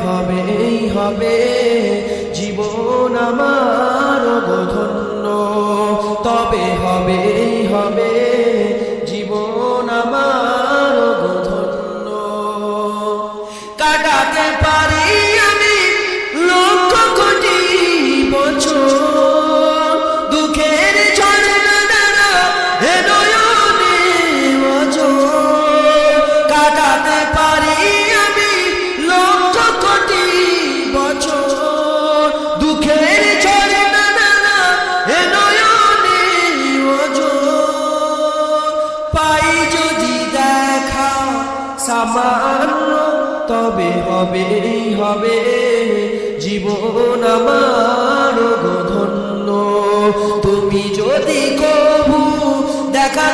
হবেই হবে জীবন আমার ধন্য, তবে হবেই হবে জীবন আমার ধন্য। কাটাতে পারি আমি লক্ষ কোটি বছর, দুঃখের ঝর্ণা দ্বারা এ নয়নে অঝোর। কাটাতে পারি আমি লক্ষ কোটি বছর, দুঃখের ঝর্ণা দ্বারা এ নয়নে অঝোর। পাই যদি দেখা সামান্য, তবে হবেই হবে জীবন আমার ধন্য। তুমি যদি কবু দেখা